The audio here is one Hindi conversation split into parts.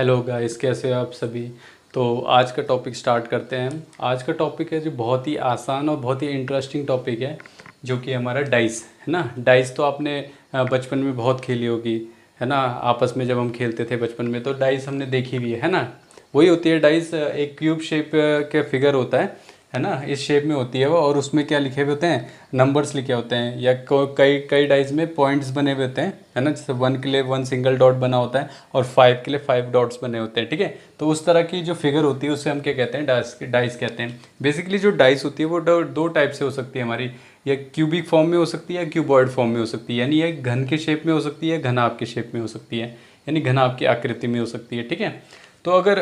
हेलो गाइस, कैसे हो आप सभी। तो आज का टॉपिक स्टार्ट करते हैं हम। आज का टॉपिक है जो बहुत ही आसान और बहुत ही इंटरेस्टिंग टॉपिक है, जो कि हमारा डाइस है ना। डाइस तो आपने बचपन में बहुत खेली होगी, है ना। आपस में जब हम खेलते थे बचपन में तो डाइस हमने देखी भी है ना। वही होती है डाइस, एक क्यूब शेप के फिगर होता है ना। इस शेप में होती है वो, और उसमें क्या लिखे हुए होते हैं, नंबर्स लिखे होते हैं, या कई कई डाइस में पॉइंट्स बने हुए होते हैं, है ना। जैसे 1 के लिए 1 सिंगल डॉट बना होता है और 5 के लिए 5 डॉट्स बने होते हैं, ठीक है। तो उस तरह की जो फिगर होती है उससे हम क्या कहते हैं, डाइस कहते हैं। बेसिकली जो डाइस होती है वो दो टाइप से हो सकती है हमारी, या क्यूबिक फॉर्म में हो सकती है या क्यूबॉइड फॉर्म में हो सकती है, यानी ये घन के शेप में हो सकती है, घनाभ के शेप में हो सकती है, यानी घनाभ की आकृति में हो सकती है, ठीक है। तो अगर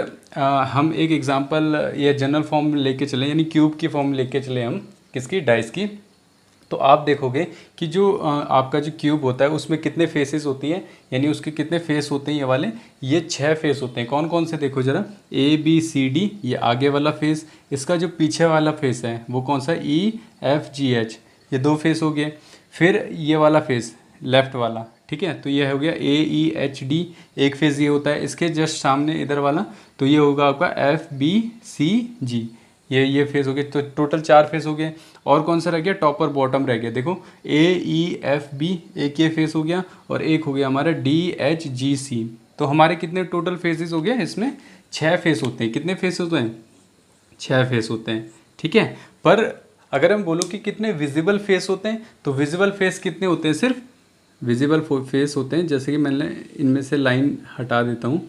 हम एक एग्जांपल या जनरल फॉर्म लेके चलें, यानी क्यूब की फॉर्म लेके चलें हम किसकी, डाइस की, तो आप देखोगे कि जो आपका जो क्यूब होता है उसमें कितने फेसेस होती हैं, यानी उसके कितने फेस होते हैं, ये वाले, ये 6 फेस होते हैं। कौन कौन से, देखो जरा, ABCD, ये आगे वाला फेस। इसका जो पीछे वाला फेस है वो कौन सा, EFGH, ये 2 फेस हो गए। फिर ये वाला फेस लेफ्ट वाला, ठीक है, तो ये हो गया AEHD, एक फेस ये होता है। इसके जस्ट सामने इधर वाला, तो ये होगा आपका FBCG, ये फेस हो गए। तो टोटल 4 फेस हो गए। और कौन सा रह गया, टॉप और बॉटम रह गया। देखो AEFB, एक ये फेस हो गया, और एक हो गया हमारा DHGC। तो हमारे कितने टोटल फेसेस हो गए इसमें, 6 फेस होते हैं। कितने फेस होते हैं, 6 फेस होते हैं, ठीक है। पर अगर हम बोलो कि कितने विजिबल फेस होते हैं, तो विजिबल फेस कितने होते हैं, सिर्फ विजिबल फेस होते हैं, जैसे कि मैंने इनमें से लाइन हटा देता हूँ,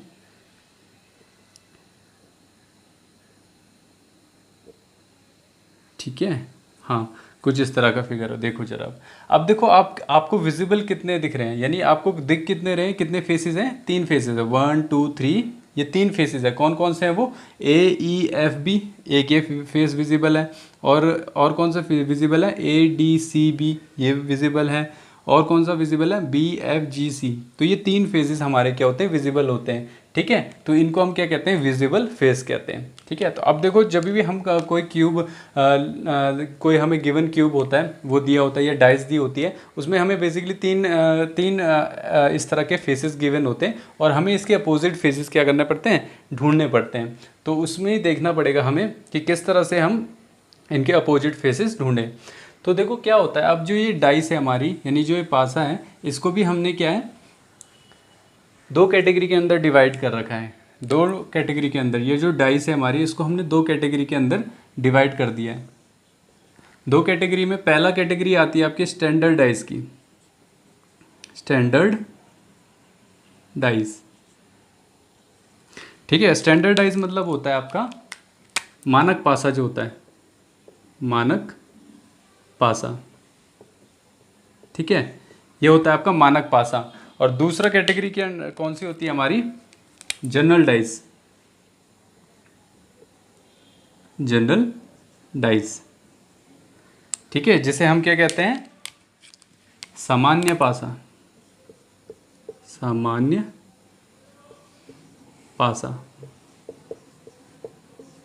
ठीक है। हाँ, कुछ इस तरह का फिगर है, देखो जरा। अब देखो आपको विजिबल कितने दिख रहे हैं, यानी आपको दिख कितने रहे हैं, कितने फेसेस हैं, 3 फेसेस है, 1 2 3, ये 3 फेसेस है। कौन कौन से हैं वो, AEFB, एक ये फेस विजिबल है। और कौन सा विजिबल है, ADCB, ये विजिबल है। और कौन सा विजिबल है, BFGC। तो ये 3 फेसेस हमारे क्या होते हैं, विजिबल होते हैं, ठीक है। तो इनको हम क्या कहते हैं, विजिबल फेस कहते हैं, ठीक है। तो अब देखो, जब भी हम कोई क्यूब, कोई हमें गिवन क्यूब होता है, वो दिया होता है या डाइस दी होती है, उसमें हमें बेसिकली तीन इस तरह के फेसेस गिवन होते हैं, और हमें इसके अपोजिट फेसेस क्या करने पड़ते हैं, ढूंढने पड़ते हैं। तो उसमें ही देखना पड़ेगा हमें कि किस तरह से हम इनके अपोजिट फेसेस ढूंढें। तो देखो क्या होता है, अब जो ये डाइस है हमारी, यानी जो ये पासा है, इसको भी हमने क्या है, 2 कैटेगरी के अंदर डिवाइड कर रखा है। 2 कैटेगरी के अंदर, ये जो डाइस है हमारी, इसको हमने 2 कैटेगरी के अंदर डिवाइड कर दिया है। 2 कैटेगरी में पहला कैटेगरी आती है आपकी स्टैंडर्ड डाइस की, स्टैंडर्ड डाइस, ठीक है। स्टैंडर्ड डाइस मतलब होता है आपका मानक पासा, जो होता है मानक पासा, ठीक है, ये होता है आपका मानक पासा। और दूसरा कैटेगरी कौन सी होती है हमारी, जनरल डाइस, जनरल डाइस, ठीक है, जिसे हम क्या कहते हैं, सामान्य पासा, सामान्य पासा,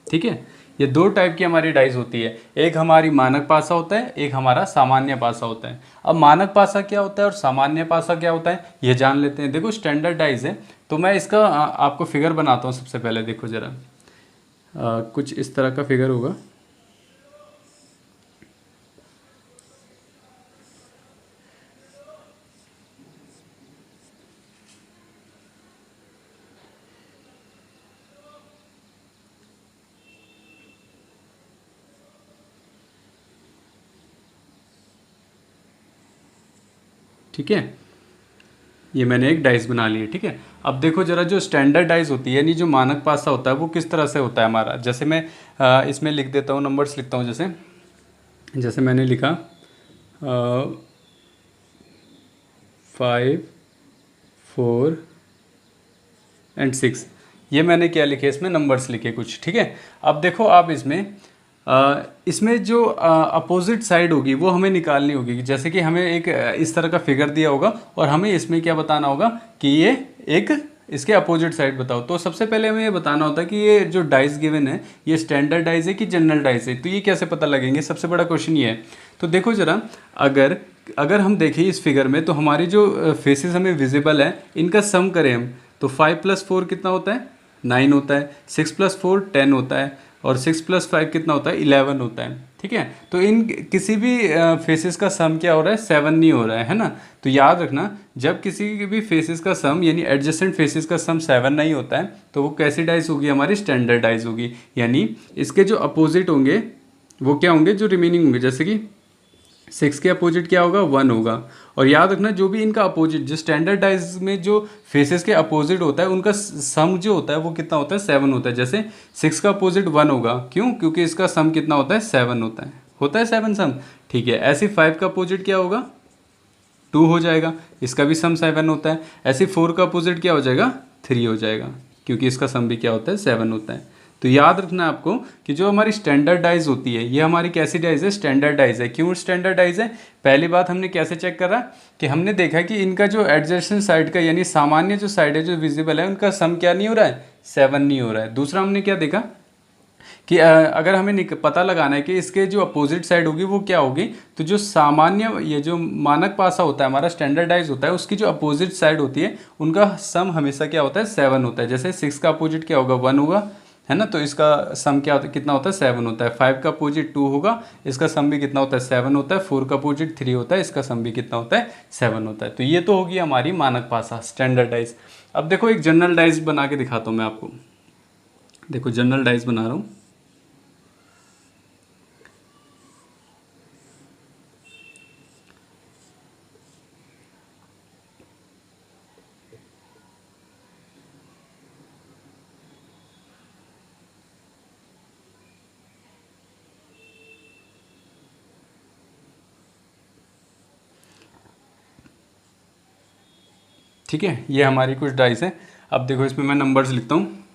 ठीक है। ये 2 टाइप की हमारी डाइस होती है, एक हमारी मानक पासा होता है, एक हमारा सामान्य पासा होता है। अब मानक पासा क्या होता है और सामान्य पासा क्या होता है, ये जान लेते हैं। देखो स्टैंडर्ड डाइस है, तो मैं इसका आपको फिगर बनाता हूँ। सबसे पहले देखो जरा, कुछ इस तरह का फिगर होगा, ठीक है। ये मैंने एक डाइस बना ली है, ठीक है। अब देखो जरा, जो स्टैंडर्ड डाइस होती है, यानी जो मानक पासा होता है, वो किस तरह से होता है हमारा। जैसे मैं इसमें लिख देता हूँ, नंबर्स लिखता हूँ, जैसे जैसे मैंने लिखा 5 4 एंड 6, ये मैंने क्या लिखे, इसमें नंबर्स लिखे कुछ, ठीक है। अब देखो आप इसमें जो अपोजिट साइड होगी वो हमें निकालनी होगी। जैसे कि हमें एक इस तरह का फिगर दिया होगा, और हमें इसमें क्या बताना होगा कि ये एक इसके अपोजिट साइड बताओ। तो सबसे पहले हमें ये बताना होता है कि ये जो डाइस गिवन है, ये स्टैंडर्ड डाइस है कि जनरल डाइस है। तो ये कैसे पता लगेंगे, सबसे बड़ा क्वेश्चन ये है। तो देखो जरा, अगर अगर हम देखें इस फिगर में, तो हमारी जो फेसेस हमें विजिबल है, इनका सम करें हम, तो 5 + 4 कितना होता है, 9 होता है, 6 + 4 10 होता है, और 6 + 5 कितना होता है 11 होता है। ठीक है, तो इन किसी भी फेसेस का सम क्या हो रहा है 7 नहीं हो रहा है ना। तो याद रखना, जब किसी भी फेसेस का सम यानी एडजेसेंट फेसेस का सम 7 नहीं होता है तो वो कैसी डाइस होगी, हमारी स्टैंडर्ड डाइस होगी। यानी इसके जो अपोजिट होंगे वो क्या होंगे, जो रिमेनिंग होंगे, जैसे कि 6 के अपोजिट क्या होगा 1 होगा। और याद रखना जो भी इनका अपोजिट, जो स्टैंडर्ड डाइज में जो फेसेस के अपोजिट होता है उनका सम जो होता है वो कितना होता है 7 होता है। जैसे 6 का अपोजिट 1 होगा, क्यों, क्योंकि इसका सम कितना होता है 7 होता है 7 सम। ठीक है, ऐसे 5 का अपोजिट क्या होगा 2 हो जाएगा, इसका भी सम 7 होता है। ऐसे 4 का अपोजिट क्या हो जाएगा 3 हो जाएगा, क्योंकि इसका सम भी क्या होता है 7 होता है। तो याद रखना है आपको कि जो हमारी स्टैंडर्ड डाइज होती है ये हमारी कैसी डाइज है, स्टैंडर्ड डाइज है। क्यों स्टैंडर्ड डाइज है, पहली बात हमने कैसे चेक करा कि हमने देखा कि इनका जो एडजेसेंट साइड का यानी सामान्य जो साइड है जो विजिबल है उनका सम क्या नहीं हो रहा है 7 नहीं हो रहा है। दूसरा हमने क्या देखा कि अगर हमें पता लगाना है कि इसके जो अपोजिट साइड होगी वो क्या होगी, तो जो सामान्य ये जो मानक पासा होता है हमारा स्टैंडर्डाइज होता है उसकी जो अपोजिट साइड होती है उनका सम हमेशा क्या होता है 7 होता है। जैसे 6 का अपोजिट क्या होगा 1 होगा, है ना, तो इसका सम क्या होता है कितना होता है 7 होता है। 5 का अपोजिट 2 होगा, इसका सम भी कितना होता है 7 होता है। 4 का अपोजिट 3 होता है, इसका सम भी कितना होता है 7 होता है। तो ये तो होगी हमारी मानक पासा स्टैंडर्डाइज। अब देखो एक जनरल डाइज बना के दिखाता हूँ मैं आपको। देखो जनरल डाइज बना रहा हूँ। ठीक है, ये हमारी कुछ डाइस है। अब देखो इसमें मैं नंबर्स लिखता हूँ,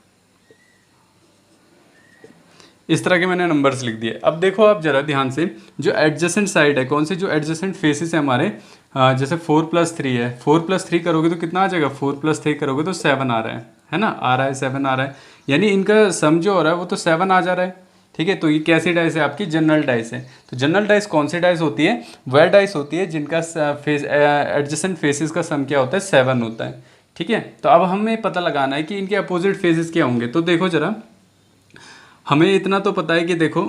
इस तरह के मैंने नंबर्स लिख दिए। अब देखो आप जरा ध्यान से, जो एडजेसेंट साइड है कौन से, जो एडजेसेंट फेसेस है हमारे, जैसे 4 + 3 है, 4 + 3 करोगे तो कितना आ जाएगा, 4 + 3 करोगे तो 7 आ रहा है ना, आ रहा है 7 आ रहा है, यानी इनका सम जो हो रहा है वो तो 7 आ जा रहा है। ठीक है, तो ये कैसी डाइस है आपकी, जनरल डाइस है। तो जनरल डाइस कौन सी डाइस होती है, वह डाइस होती है जिनका फेस एडजेसेंट फेसेस का सम क्या होता है 7 होता है। ठीक है, तो अब हमें पता लगाना है कि इनके अपोजिट फेसेस क्या होंगे। तो देखो जरा, हमें इतना तो पता है कि देखो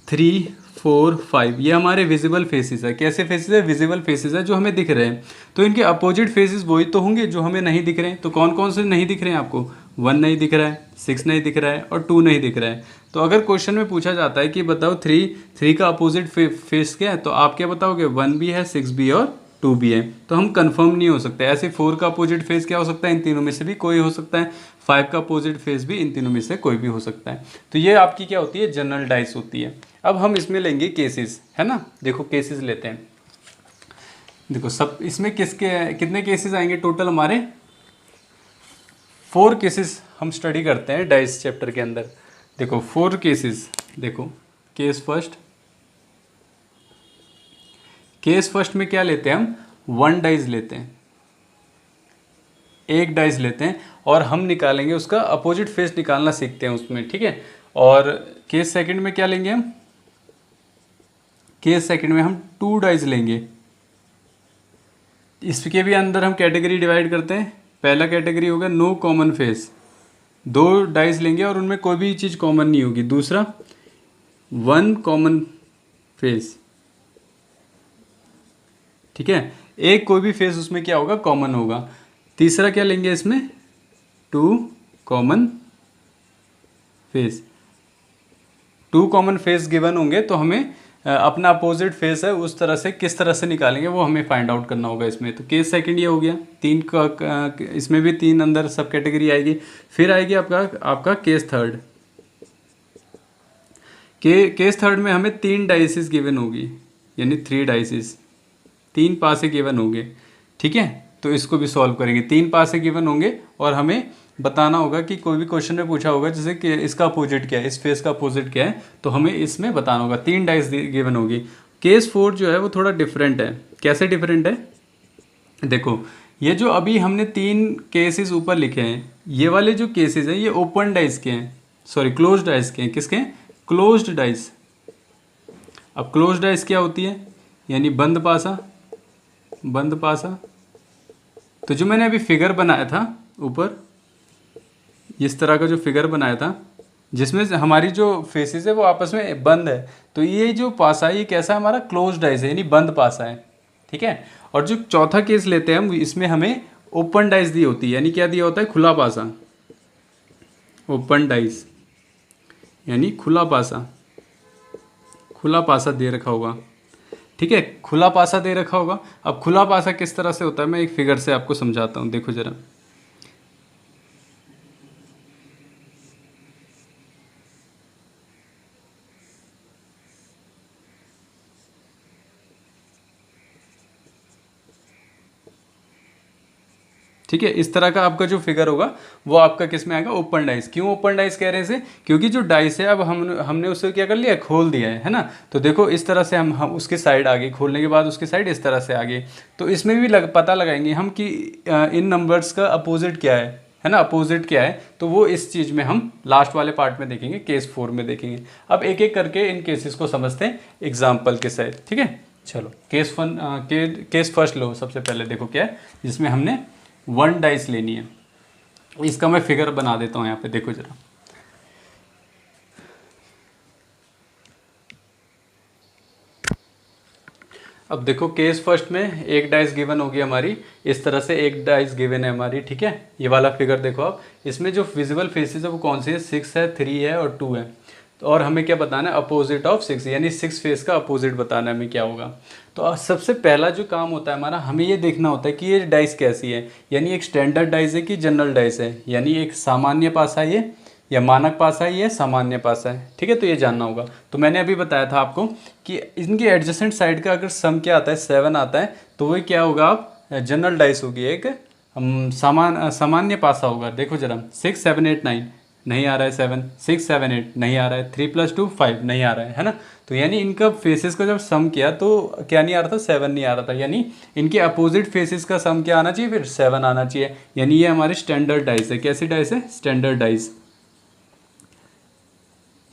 3 4 5 ये हमारे विजिबल फेसेस है। कैसे फेसेस है, विजिबल फेसेस है जो हमें दिख रहे हैं। तो इनके अपोजिट फेसेस वही तो होंगे जो हमें नहीं दिख रहे हैं। तो कौन कौन से नहीं दिख रहे हैं आपको, 1 नहीं दिख रहा है, 6 नहीं दिख रहा है और 2 नहीं दिख रहा है। तो अगर क्वेश्चन में पूछा जाता है कि बताओ 3 का अपोजिट फेस क्या है, तो आप क्या बताओगे, 1 भी है, 6 भी और 2 भी है। तो हम कंफर्म नहीं हो सकते। ऐसे 4 का अपोजिट फेस क्या हो सकता है, इन तीनों में से भी कोई हो सकता है। 5 का अपोजिट फेस भी इन तीनों में से कोई भी हो सकता है। तो ये आपकी क्या होती है, जनरल डाइस होती है। अब हम इसमें लेंगे केसेस, है ना। देखो केसेस लेते हैं। देखो सब इसमें कितने केसेस आएंगे टोटल, हमारे 4 केसेस हम स्टडी करते हैं डाइस चैप्टर के अंदर। देखो 4 केसेस। देखो केस फर्स्ट में क्या लेते हैं हम, 1 डाइस लेते हैं, एक डाइस लेते हैं और हम निकालेंगे उसका अपोजिट फेस निकालना सीखते हैं उसमें। ठीक है, और केस सेकंड में क्या लेंगे हम, केस सेकंड में हम 2 डाइस लेंगे। इसके भी अंदर हम कैटेगरी डिवाइड करते हैं। पहला कैटेगरी होगा नो कॉमन फेस, 2 डाइस लेंगे और उनमें कोई भी चीज़ कॉमन नहीं होगी। दूसरा 1 कॉमन फेस, ठीक है, एक कोई भी फेस उसमें क्या होगा, कॉमन होगा। तीसरा क्या लेंगे इसमें, 2 common face. 2 common face given होंगे तो हमें अपना अपोजिट फेस है उस तरह से किस तरह से निकालेंगे वो हमें फाइंड आउट करना होगा इसमें। तो केस सेकंड ये हो गया। 3 का इसमें भी 3 अंदर सब कैटेगरी आएगी। फिर आएगी आपका केस थर्ड। केस थर्ड में हमें 3 डाइसिस गिवन होगी, यानी 3 डाइसिस, 3 पासे गिवन होंगे। ठीक है, तो इसको भी सॉल्व करेंगे। 3 पासे गिवन होंगे और हमें बताना होगा कि कोई भी क्वेश्चन में पूछा होगा जैसे कि इसका अपोजिट क्या है, इस फेस का अपोजिट क्या है, तो हमें इसमें बताना होगा। 3 डाइस गिवन होगी। केस 4 जो है वो थोड़ा डिफरेंट है। कैसे डिफरेंट है, देखो ये जो अभी हमने 3 केसेस ऊपर लिखे हैं, ये वाले जो केसेस हैं ये ओपन डाइस के हैं, सॉरी क्लोज डाइस के हैं। किसके हैं, क्लोज्ड डाइस। अब क्लोज डाइस क्या होती है, यानी बंद पासा, बंद पासा। तो जो मैंने अभी फिगर बनाया था ऊपर, इस तरह का जो फिगर बनाया था जिसमें से हमारी जो फेसेस है वो आपस में बंद है, तो ये जो पासा है ये कैसा है, हमारा क्लोज्ड डाइस है, यानी बंद पासा है। ठीक है। और जो चौथा केस लेते हैं हम, इसमें हमें ओपन डाइस दी होती है, यानी क्या दिया होता है, खुला पासा, ओपन डाइस यानी खुला पासा, खुला पासा दे रखा होगा। ठीक है, खुला पासा दे रखा होगा। अब खुला पासा किस तरह से होता है, मैं एक फिगर से आपको समझाता हूँ, देखो जरा। ठीक है, इस तरह का आपका जो फिगर होगा वो आपका किस में आएगा, ओपन डाइस। क्यों ओपन डाइस कह रहे हैं इसे, क्योंकि जो डाइस है अब हमने उससे क्या कर लिया, खोल दिया है ना। तो देखो इस तरह से हम उसके साइड आगे, खोलने के बाद उसकी साइड इस तरह से आगे, तो इसमें भी पता लगाएंगे हम कि इन नंबर्स का अपोजिट क्या है ना, अपोजिट क्या है। तो वो इस चीज़ में हम लास्ट वाले पार्ट में देखेंगे, केस 4 में देखेंगे। अब एक एक करके इन केसेस को समझते हैं एग्जाम्पल के साथ। ठीक है, चलो केस केस फर्स्ट लो। सबसे पहले देखो क्या है, जिसमें हमने 1 डाइस लेनी है। इसका मैं फिगर बना देता हूँ यहाँ पे, देखो जरा। अब देखो केस फर्स्ट में एक डाइस गिवन होगी हमारी, इस तरह से एक डाइस गिवन है हमारी। ठीक है, ये वाला फिगर देखो आप, इसमें जो विजिबल फेसेस है वो कौन सी है, 6 है, 3 है और 2 है। तो और हमें क्या बताना है, अपोजिट ऑफ 6, यानी 6 फेस का अपोजिट बताना है हमें क्या होगा। तो सबसे पहला जो काम होता है हमारा, हमें ये देखना होता है कि ये डाइस कैसी है, यानी एक स्टैंडर्ड डाइस है कि जनरल डाइस है, यानी एक सामान्य पासा है ये, या मानक पासा है, या सामान्य पासा है। ठीक है, तो ये जानना होगा। तो मैंने अभी बताया था आपको कि इनकी एडजेसेंट साइड का अगर सम क्या आता है, 7 आता है, तो वो क्या होगा, आप जनरल डाइस होगी, एक सामान्य पासा होगा। देखो जरा, 6 7 8 9 नहीं आ रहा है, 7 6 7 8 नहीं आ रहा है, 3 + 2 5 नहीं आ रहा है ना। तो यानी इनका फेसेस का जब सम किया तो क्या नहीं आ रहा था, 7 नहीं आ रहा था, यानी इनके अपोजिट फेसेस का सम क्या आना चाहिए, फिर 7 आना चाहिए। यानी ये हमारी स्टैंडर्ड डाइस है। कैसी डाइस है, स्टैंडर्ड डाइस,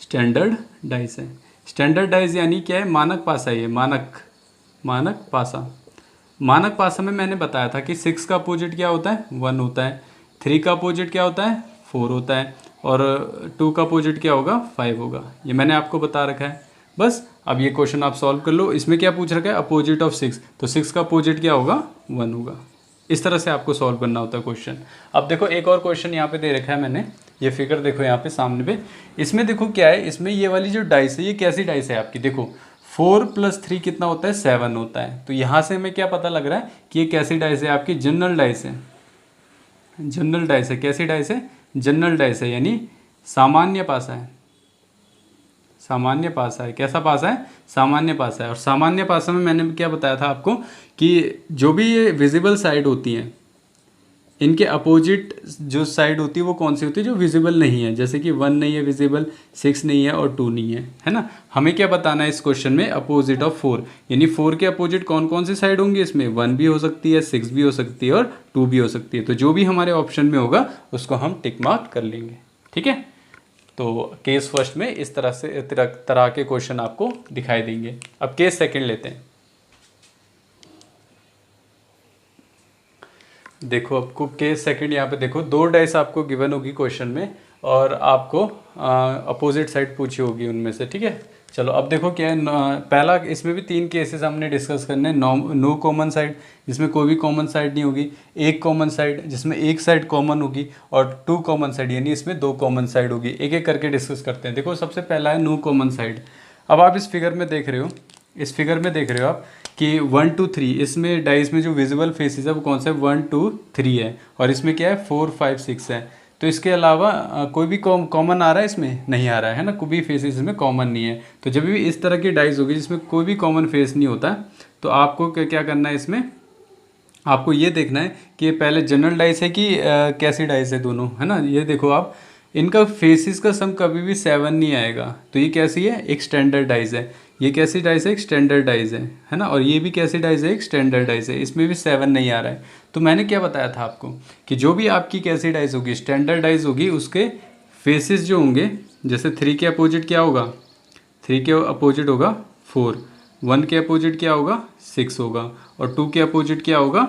स्टैंडर्ड डाइस है। स्टैंडर्ड डाइस यानी क्या है, मानक पासा है ये, मानक पासा। मानक पासा में मैंने बताया था कि 6 का अपोजिट क्या होता है, 1 होता है, 3 का अपोजिट क्या होता है, 4 होता है, और 2 का अपोजिट क्या होगा, 5 होगा। ये मैंने आपको बता रखा है। बस अब ये क्वेश्चन आप सॉल्व कर लो। इसमें क्या पूछ रखा है, अपोजिट ऑफ 6, तो 6 का अपोजिट क्या होगा, 1 होगा। इस तरह से आपको सॉल्व करना होता है क्वेश्चन। अब देखो एक और क्वेश्चन यहाँ पे दे रखा है मैंने, ये फिगर देखो यहाँ पे सामने पे। इसमें देखो क्या है, इसमें ये वाली जो डाइस है ये कैसी डाइस है आपकी, देखो 4 + 3 कितना होता है, 7 होता है। तो यहाँ से हमें क्या पता लग रहा है कि ये कैसी डाइस है आपकी, जनरल डाइस है। जनरल डाइस है, कैसी डाइस है, जनरल डाइस है, यानी सामान्य पासा है। सामान्य पासा है, कैसा पासा है, सामान्य पासा है। और सामान्य पासा में मैंने क्या बताया था आपको कि जो भी ये विजिबल साइड होती हैं, इनके अपोजिट जो साइड होती है वो कौन सी होती है, जो विजिबल नहीं है। जैसे कि 1 नहीं है विजिबल, 6 नहीं है और 2 नहीं है ना। हमें क्या बताना है इस क्वेश्चन में, अपोजिट ऑफ 4, यानी 4 के अपोजिट कौन कौन सी साइड होंगी, इसमें 1 भी हो सकती है, 6 भी हो सकती है और 2 भी हो सकती है। तो जो भी हमारे ऑप्शन में होगा उसको हम टिक मार्क कर लेंगे। ठीक है, तो केस फर्स्ट में इस तरह के क्वेश्चन आपको दिखाई देंगे। अब केस सेकंड लेते हैं। देखो आपको केस सेकंड यहाँ पे देखो, 2 डाइस आपको गिवन होगी क्वेश्चन में, और आपको अपोजिट साइड पूछी होगी उनमें से। ठीक है, चलो अब देखो क्या है, पहला इसमें भी 3 केसेस हमने डिस्कस करने हैं। नो कॉमन साइड, जिसमें कोई भी कॉमन साइड नहीं होगी, एक कॉमन साइड जिसमें एक साइड कॉमन होगी, और 2 कॉमन साइड यानी इसमें 2 कॉमन साइड होगी। एक एक करके डिस्कस करते हैं। देखो सबसे पहला है नो कॉमन साइड। अब आप इस फिगर में देख रहे हो, इस फिगर में देख रहे हो आप कि 1 2 3, इसमें डाइस में जो विजिबल फेसेस है वो कौन सा है, 1 2 3 है, और इसमें क्या है 4 5 6 है। तो इसके अलावा कोई भी कॉमन आ रहा है, इसमें नहीं आ रहा है ना, कोई भी फेसेस इसमें कॉमन नहीं है। तो जब भी इस तरह की डाइस होगी जिसमें कोई भी कॉमन फेस नहीं होता, तो आपको क्या करना है, इसमें आपको ये देखना है कि पहले जनरल डाइस है कि कैसी डाइस है, दोनों है ना। ये देखो आप, इनका फेसिस का सम कभी भी 7 नहीं आएगा। तो ये कैसी है, एक स्टैंडर्ड डाइस है। ये कैसी डाइस है, एक स्टैंडर्ड डाइस है ना। और ये भी कैसी डाइस है, एक स्टैंडर्ड डाइस है, इसमें भी 7 नहीं आ रहा है। तो मैंने क्या बताया था आपको कि जो भी आपकी कैसी डाइस होगी, स्टैंडर्ड डाइस होगी, उसके फेसिस जो होंगे, जैसे 3 के अपोजिट क्या होगा, 3 के अपोजिट होगा 4, 1 के अपोजिट क्या होगा, 6 होगा, और 2 के अपोजिट क्या होगा,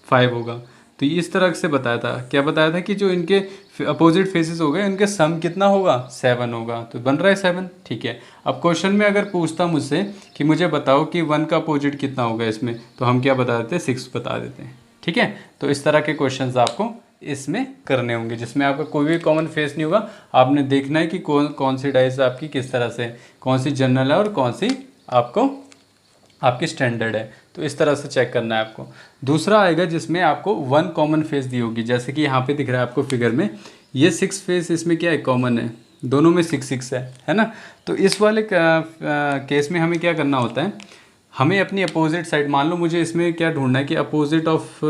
5 होगा। तो ये इस तरह से बताया था, क्या बताया था कि जो इनके अपोजिट फेसेस हो गए इनके सम कितना होगा 7 होगा, तो बन रहा है 7। ठीक है, अब क्वेश्चन में अगर पूछता मुझसे कि मुझे बताओ कि 1 का अपोजिट कितना होगा इसमें, तो हम क्या बता देते हैं 6 बता देते हैं। ठीक है, तो इस तरह के क्वेश्चंस आपको इसमें करने होंगे जिसमें आपका कोई भी कॉमन फेस नहीं होगा। आपने देखना है कि कौन सी डाइस आपकी किस तरह से, कौन सी जनरल है और कौन सी आपको आपकी स्टैंडर्ड है, तो इस तरह से चेक करना है आपको। दूसरा आएगा जिसमें आपको 1 कॉमन फेस दी होगी, जैसे कि यहाँ पे दिख रहा है आपको फिगर में, ये 6 फेस इसमें क्या है कॉमन है, दोनों में 6 है ना। तो इस वाले केस में हमें क्या करना होता है, हमें अपनी अपोजिट साइड, मान लो मुझे इसमें क्या ढूंढना है कि अपोजिट ऑफ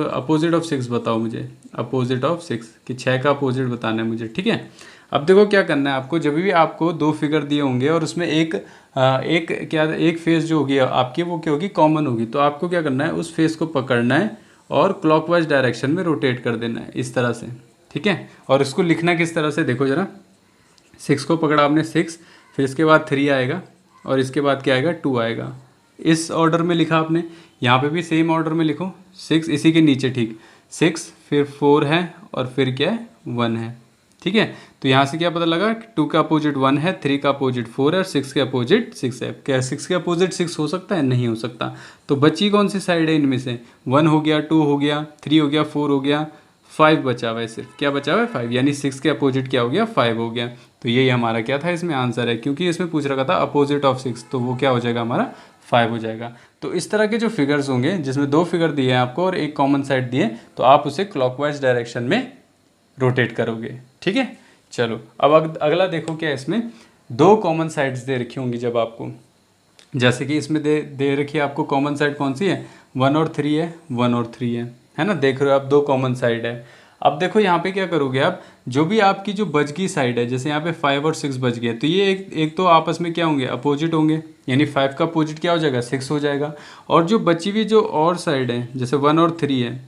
6 बताओ मुझे, अपोजिट ऑफ 6 कि 6 का अपोजिट बताना है मुझे। ठीक है, अब देखो क्या करना है आपको, जब भी आपको 2 फिगर दिए होंगे और उसमें एक फेस जो होगी आपकी वो क्या होगी कॉमन होगी, तो आपको क्या करना है उस फेस को पकड़ना है और क्लॉकवाइज डायरेक्शन में रोटेट कर देना है इस तरह से। ठीक है, और इसको लिखना किस तरह से, देखो जरा, 6 को पकड़ा आपने 6, फिर इसके बाद 3 आएगा और इसके बाद क्या आएगा 2 आएगा, इस ऑर्डर में लिखा आपने। यहाँ पे भी सेम ऑर्डर में लिखो, 6 इसी के नीचे, ठीक 6 फिर 4 है और फिर क्या है 1 है। ठीक है, तो यहाँ से क्या पता लगा, 2 का अपोजिट 1 है, 3 का अपोजिट 4 है और 6 के अपोजिट 6 है। क्या 6 के अपोजिट 6 हो सकता है, नहीं हो सकता। तो बची कौन सी साइड है इनमें से, 1 हो गया, 2 हो गया, 3 हो गया, 4 हो गया, 5 बचा हुआ है सिर्फ, क्या बचा हुआ है 5, यानी 6 के अपोजिट क्या हो गया 5 हो गया। तो यही हमारा क्या था इसमें आंसर है, क्योंकि इसमें पूछ रखा था अपोजिट ऑफ 6, तो वो क्या हो जाएगा हमारा 5 हो जाएगा। तो इस तरह के जो फिगर्स होंगे जिसमें 2 फिगर दिए हैं आपको और एक कॉमन साइड दिए, तो आप उसे क्लॉकवाइज डायरेक्शन में रोटेट करोगे। ठीक है, चलो अब अगला देखो क्या इसमें 2 कॉमन साइड्स दे रखी होंगी जब आपको, जैसे कि इसमें दे रखी है आपको कॉमन साइड कौन सी है, 1 और 3 है, 1 और 3 है ना, देख रहे हो आप 2 कॉमन साइड है। अब देखो यहाँ पे क्या करोगे आप, जो भी आपकी जो बच गई साइड है, जैसे यहाँ पे 5 और 6 बच गए, तो ये एक तो आपस में क्या होंगे अपोजिट होंगे, यानी 5 का अपोजिट क्या हो जाएगा 6 हो जाएगा। और जो बची हुई जो और साइड है, जैसे 1 और 3 है,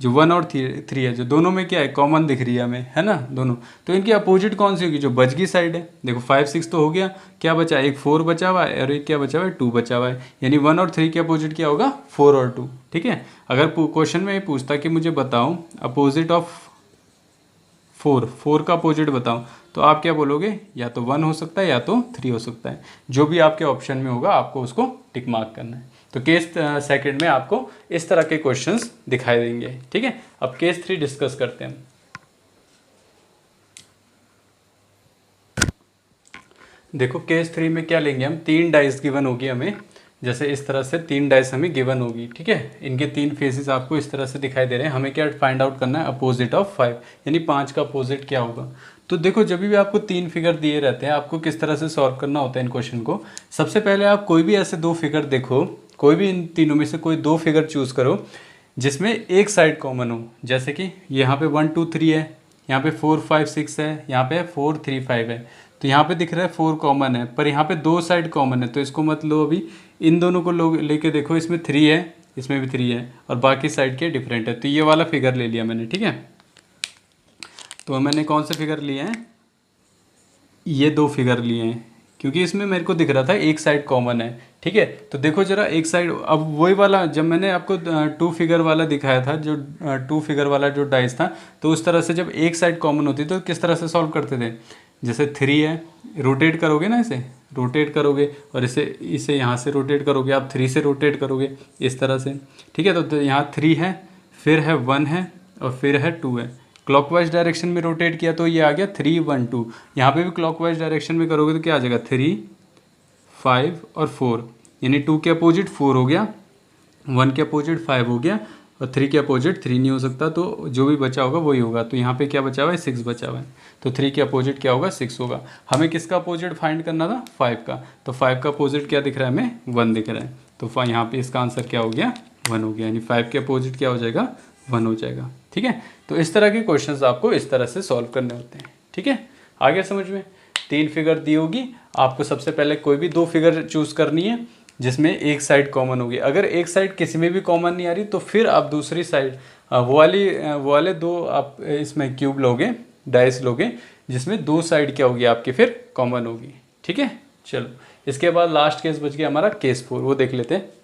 जो 1 और 3 है, जो दोनों में क्या है कॉमन दिख रही है हमें, है ना दोनों, तो इनकी अपोजिट कौन सी होगी, जो बच गई साइड है। देखो 5 6 तो हो गया, क्या बचा, एक 4 बचा हुआ है और एक क्या बचा हुआ है 2 बचा हुआ है, यानी 1 और 3 के अपोजिट क्या होगा 4 और 2। ठीक है, अगर क्वेश्चन में ये पूछता कि मुझे बताओ अपोजिट ऑफ 4 का अपोजिट बताओ, तो आप क्या बोलोगे, या तो 1 हो सकता है या तो 3 हो सकता है, जो भी आपके ऑप्शन में होगा आपको उसको टिक मार्क करना है। तो केस सेकंड में आपको इस तरह के क्वेश्चंस दिखाई देंगे। ठीक है, अब केस 3 डिस्कस करते हैं। देखो केस 3 में क्या लेंगे हम, 3 डाइस गिवन होगी हमें, जैसे इस तरह से 3 डाइस हमें गिवन होगी। ठीक है, इनके 3 फेसेस आपको इस तरह से दिखाई दे रहे हैं, हमें क्या फाइंड आउट करना है अपोजिट ऑफ 5, यानी 5 का अपोजिट क्या होगा। तो देखो जब भी आपको 3 फिगर दिए रहते हैं, आपको किस तरह से सॉल्व करना होता है इन क्वेश्चन को। सबसे पहले आप कोई भी ऐसे 2 फिगर देखो, कोई भी इन तीनों में से कोई 2 फिगर चूज करो जिसमें एक साइड कॉमन हो, जैसे कि यहाँ पे 1 2 3 है, यहाँ पे 4 5 6 है, यहाँ पे 4 3 5 है, तो यहाँ पे दिख रहा है 4 कॉमन है, पर यहाँ पे 2 साइड कॉमन है, तो इसको मत लो अभी, इन दोनों को लेके देखो, इसमें 3 है, इसमें भी 3 है और बाकी साइड के डिफरेंट है, तो ये वाला फिगर ले लिया मैंने। ठीक है, तो मैंने कौन से फिगर लिए हैं, ये 2 फिगर लिए हैं, क्योंकि इसमें मेरे को दिख रहा था एक साइड कॉमन है। ठीक है, तो देखो जरा एक साइड, अब वही वाला जब मैंने आपको 2 फिगर वाला दिखाया था, जो 2 फिगर वाला जो डाइस था, तो उस तरह से जब एक साइड कॉमन होती तो किस तरह से सॉल्व करते थे, जैसे 3 है, रोटेट करोगे ना, इसे रोटेट करोगे और इसे यहाँ से रोटेट करोगे, आप 3 से रोटेट करोगे इस तरह से। ठीक है, तो यहाँ 3 है, फिर है 1 है और फिर है 2 है, क्लॉकवाइज डायरेक्शन में रोटेट किया तो ये आ गया 3 1 2। यहाँ पे भी क्लॉकवाइज डायरेक्शन में करोगे तो क्या आ जाएगा 3 5 और 4, यानी 2 के अपोजिट 4 हो गया, 1 के अपोजिट 5 हो गया और 3 के अपोजिट 3 नहीं हो सकता, तो जो भी बचा होगा वही होगा। तो यहाँ पे क्या बचा हुआ है 6 बचा हुआ है, तो 3 के अपोजिट क्या होगा 6 होगा। हमें किसका अपोजिट फाइंड करना था 5 का, तो 5 का अपोजिट क्या दिख रहा है हमें 1 दिख रहा है, तो यहाँ पे इसका आंसर क्या हो गया 1 हो गया, यानी 5 के अपोजिट क्या हो जाएगा 1 हो जाएगा। ठीक है, तो इस तरह के क्वेश्चंस आपको इस तरह से सॉल्व करने होते हैं। ठीक है, आ गया समझ में। 3 फिगर दी होगी, आपको सबसे पहले कोई भी 2 फिगर चूज करनी है जिसमें एक साइड कॉमन होगी। अगर एक साइड किसी में भी कॉमन नहीं आ रही तो फिर आप दूसरी साइड वो वाले 2 आप इसमें क्यूब लोगे, डाइस लोगे, जिसमें 2 साइड क्या होगी आपकी फिर कॉमन होगी। ठीक है, चलो इसके बाद लास्ट केस बच गया हमारा केस 4, वो देख लेते हैं।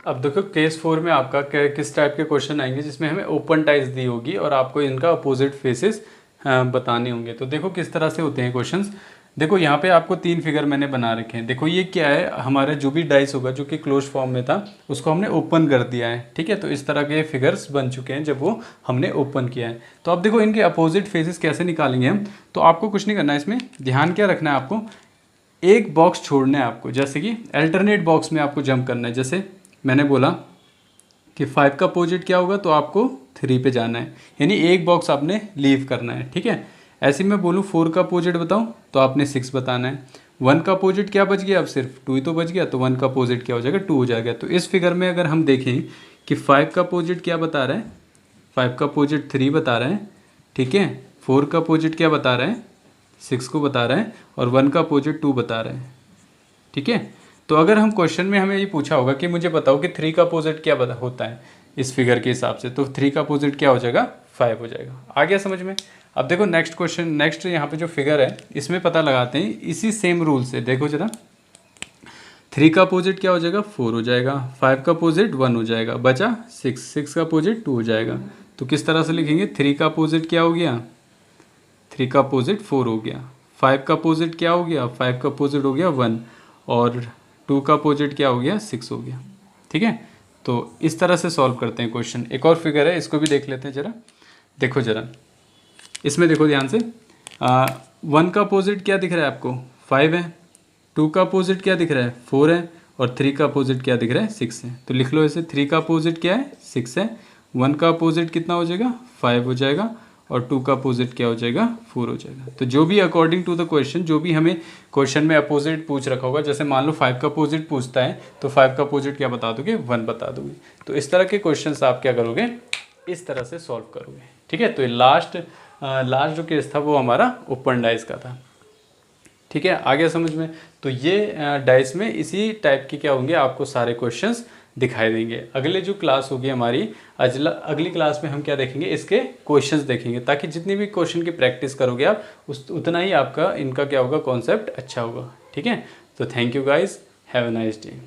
अब देखो केस 4 में आपका किस टाइप के क्वेश्चन आएंगे, जिसमें हमें ओपन टाइज दी होगी और आपको इनका अपोजिट फेसेस बताने होंगे। तो देखो किस तरह से होते हैं क्वेश्चंस। देखो यहाँ पे आपको 3 फिगर मैंने बना रखे हैं। देखो ये क्या है, हमारा जो भी डाइस होगा जो कि क्लोज फॉर्म में था उसको हमने ओपन कर दिया है, ठीक है। तो इस तरह के फिगर्स बन चुके हैं जब वो हमने ओपन किया है। तो अब देखो इनके अपोजिट फेसेस कैसे निकालेंगे हम। तो आपको कुछ नहीं करना है, इसमें ध्यान क्या रखना है, आपको एक बॉक्स छोड़ना है आपको, जैसे कि अल्टरनेट बॉक्स में आपको जंप करना है। जैसे मैंने बोला कि 5 का अपोजिट क्या होगा, तो आपको 3 पे जाना है, यानी एक बॉक्स आपने लीव करना है, ठीक है। ऐसे मैं बोलूँ 4 का अपोजिट बताऊँ तो आपने 6 बताना है। 1 का अपोजिट क्या बच गया, अब सिर्फ 2 ही तो बच गया, तो 1 का अपोजिट क्या हो जाएगा, 2 हो जाएगा। तो इस फिगर में अगर हम देखें कि 5 का अपोजिट क्या बता रहा है, 5 का अपोजिट 3 बता रहा है, ठीक है। 4 का अपोजिट क्या बता रहा है, 6 को बता रहा है, और 1 का अपोजिट 2 बता रहा है, ठीक है। तो अगर हम क्वेश्चन में हमें ये पूछा होगा कि मुझे बताओ कि 3 का अपोजिट क्या होता है इस फिगर के हिसाब से, तो 3 का अपोजिट क्या हो जाएगा, 5 हो जाएगा। आ गया समझ में। अब देखो नेक्स्ट क्वेश्चन, नेक्स्ट यहाँ पे जो फिगर है इसमें पता लगाते हैं इसी सेम रूल से। देखो जरा, 3 का अपोजिट क्या हो जाएगा, 4 हो जाएगा, 5 का अपोजिट 1 हो जाएगा, बचा 6 का अपोजिट 2 हो जाएगा। तो किस तरह से लिखेंगे, 3 का अपोजिट क्या हो गया, 3 का अपोजिट 4 हो गया, 5 का अपोजिट क्या हो गया, 5 का अपोजिट हो गया 1, और 2 का अपोजिट क्या हो गया, 6 हो गया, ठीक है। तो इस तरह से सॉल्व करते हैं क्वेश्चन। एक और फिगर है, इसको भी देख लेते हैं जरा। देखो जरा, इसमें देखो ध्यान से, 1 का अपोजिट क्या दिख रहा है आपको, 5 है, 2 का अपोजिट क्या दिख रहा है, 4 है, और 3 का अपोजिट क्या दिख रहा है, 6 है। तो लिख लो ऐसे, 3 का अपोजिट क्या है, 6 है, 1 का अपोजिट कितना हो जाएगा, 5 हो जाएगा, और 2 का अपोजिट क्या हो जाएगा, 4 हो जाएगा। तो जो भी अकॉर्डिंग टू द क्वेश्चन, जो भी हमें क्वेश्चन में अपोजिट पूछ रखा होगा, जैसे मान लो 5 का अपोजिट पूछता है तो 5 का अपोजिट क्या बता दोगे, 1 बता दोगे। तो इस तरह के क्वेश्चंस आप क्या करोगे, इस तरह से सॉल्व करोगे, ठीक है। तो लास्ट जो केस था वो हमारा ओपन डाइस का था, ठीक है। आ गया समझ में। तो ये डाइस में इसी टाइप के क्या होंगे, आपको सारे क्वेश्चंस दिखाई देंगे। अगले जो क्लास होगी हमारी, अगली क्लास में हम क्या देखेंगे, इसके क्वेश्चंस देखेंगे, ताकि जितनी भी क्वेश्चन की प्रैक्टिस करोगे आप उतना ही आपका इनका क्या होगा, कॉन्सेप्ट अच्छा होगा, ठीक है। तो thank you guys, have a nice day.